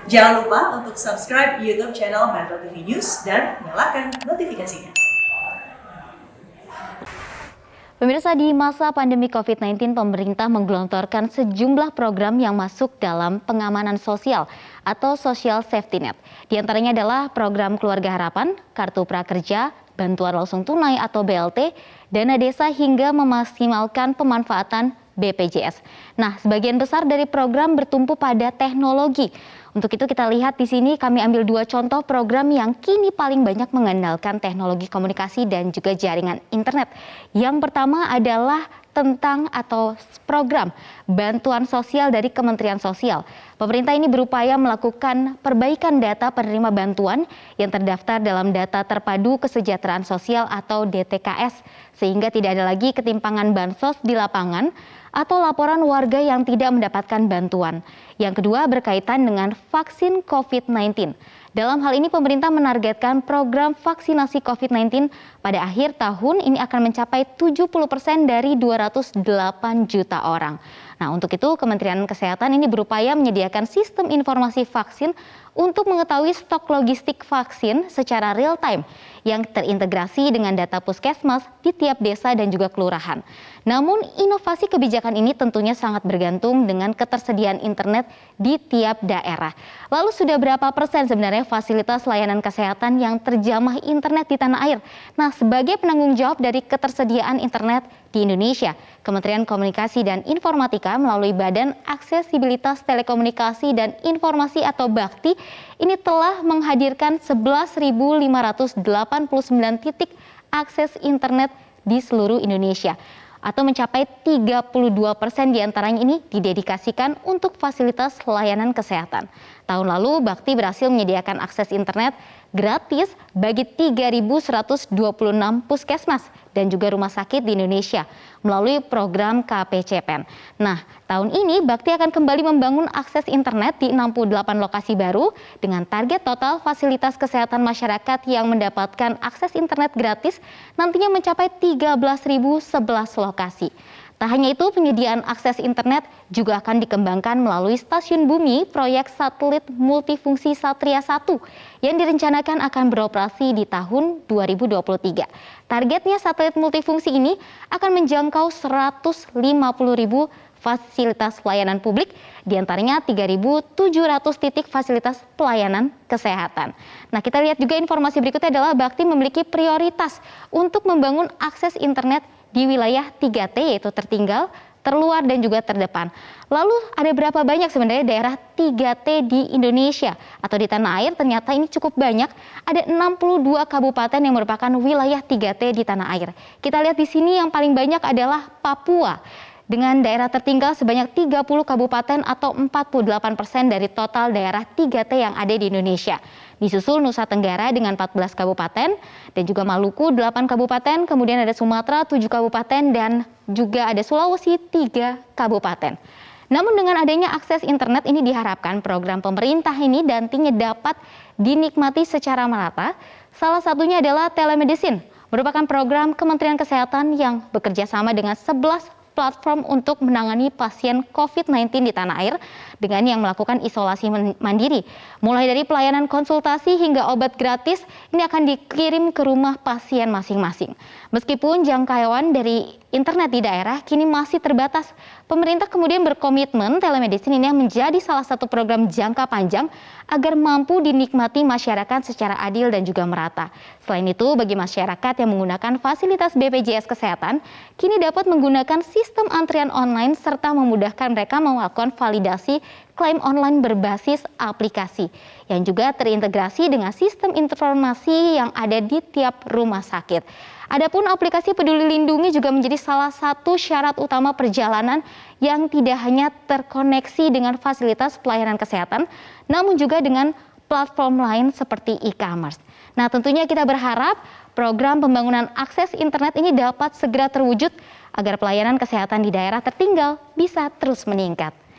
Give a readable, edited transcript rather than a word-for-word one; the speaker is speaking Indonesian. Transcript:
Jangan lupa untuk subscribe YouTube channel Metro TV News dan nyalakan notifikasinya. Pemirsa, di masa pandemi COVID-19, pemerintah menggelontorkan sejumlah program yang masuk dalam pengamanan sosial atau Social Safety Net. Di antaranya adalah program Keluarga Harapan, Kartu Prakerja, Bantuan Langsung Tunai atau BLT, Dana Desa hingga memaksimalkan pemanfaatan BPJS. Nah, sebagian besar dari program bertumpu pada teknologi. Untuk itu kita lihat di sini kami ambil dua contoh program yang kini paling banyak mengandalkan teknologi komunikasi dan juga jaringan internet. Yang pertama adalah tentang atau program bantuan sosial dari Kementerian Sosial. Pemerintah ini berupaya melakukan perbaikan data penerima bantuan yang terdaftar dalam data terpadu kesejahteraan sosial atau DTKS, sehingga tidak ada lagi ketimpangan bansos di lapangan atau laporan warga yang tidak mendapatkan bantuan. Yang kedua berkaitan dengan vaksin COVID-19. Dalam hal ini pemerintah menargetkan program vaksinasi COVID-19 pada akhir tahun ini akan mencapai 70% dari 208 juta orang. Nah, untuk itu Kementerian Kesehatan ini berupaya menyediakan sistem informasi vaksin untuk mengetahui stok logistik vaksin secara real time yang terintegrasi dengan data puskesmas di tiap desa dan juga kelurahan. Namun inovasi kebijakan ini tentunya sangat bergantung dengan ketersediaan internet di tiap daerah. Lalu sudah berapa persen sebenarnya fasilitas layanan kesehatan yang terjamah internet di tanah air? Nah, sebagai penanggung jawab dari ketersediaan internet di Indonesia, Kementerian Komunikasi dan Informatika melalui Badan Aksesibilitas Telekomunikasi dan Informasi atau BAKTI ini telah menghadirkan 11.589 titik akses internet di seluruh Indonesia, atau mencapai 32% diantaranya ini didedikasikan untuk fasilitas layanan kesehatan. Tahun lalu, Bakti berhasil menyediakan akses internet gratis bagi 3.126 puskesmas dan juga rumah sakit di Indonesia melalui program KPCPEN. Nah, tahun ini Bakti akan kembali membangun akses internet di 68 lokasi baru dengan target total fasilitas kesehatan masyarakat yang mendapatkan akses internet gratis nantinya mencapai 13.011 lokasi. Tak hanya itu, penyediaan akses internet juga akan dikembangkan melalui stasiun bumi proyek satelit multifungsi Satria 1 yang direncanakan akan beroperasi di tahun 2023. Targetnya satelit multifungsi ini akan menjangkau 150.000 fasilitas pelayanan publik, diantaranya 3.700 titik fasilitas pelayanan kesehatan. Nah, kita lihat juga informasi berikutnya adalah Bakti memiliki prioritas untuk membangun akses internet di wilayah 3T, yaitu tertinggal, terluar, dan juga terdepan. Lalu ada berapa banyak sebenarnya daerah 3T di Indonesia atau di tanah air? Ternyata ini cukup banyak. Ada 62 kabupaten yang merupakan wilayah 3T di tanah air. Kita lihat di sini yang paling banyak adalah Papua, dengan daerah tertinggal sebanyak 30 kabupaten atau 48% dari total daerah 3T yang ada di Indonesia. Disusul Nusa Tenggara dengan 14 kabupaten dan juga Maluku 8 kabupaten, kemudian ada Sumatera 7 kabupaten dan juga ada Sulawesi 3 kabupaten. Namun dengan adanya akses internet ini diharapkan program pemerintah ini nantinya dapat dinikmati secara merata. Salah satunya adalah telemedicine, merupakan program Kementerian Kesehatan yang bekerja sama dengan 11 platform untuk menangani pasien COVID-19 di tanah air dengan yang melakukan isolasi mandiri. Mulai dari pelayanan konsultasi hingga obat gratis, ini akan dikirim ke rumah pasien masing-masing. Meskipun jangkauan dari internet di daerah kini masih terbatas, pemerintah kemudian berkomitmen telemedicine ini menjadi salah satu program jangka panjang agar mampu dinikmati masyarakat secara adil dan juga merata. Selain itu, bagi masyarakat yang menggunakan fasilitas BPJS Kesehatan, kini dapat menggunakan sistem antrian online serta memudahkan mereka melakukan validasi klaim online berbasis aplikasi yang juga terintegrasi dengan sistem informasi yang ada di tiap rumah sakit. Adapun aplikasi Peduli Lindungi juga menjadi salah satu syarat utama perjalanan yang tidak hanya terkoneksi dengan fasilitas pelayanan kesehatan, namun juga dengan platform lain seperti e-commerce. Nah, tentunya kita berharap program pembangunan akses internet ini dapat segera terwujud agar pelayanan kesehatan di daerah tertinggal bisa terus meningkat.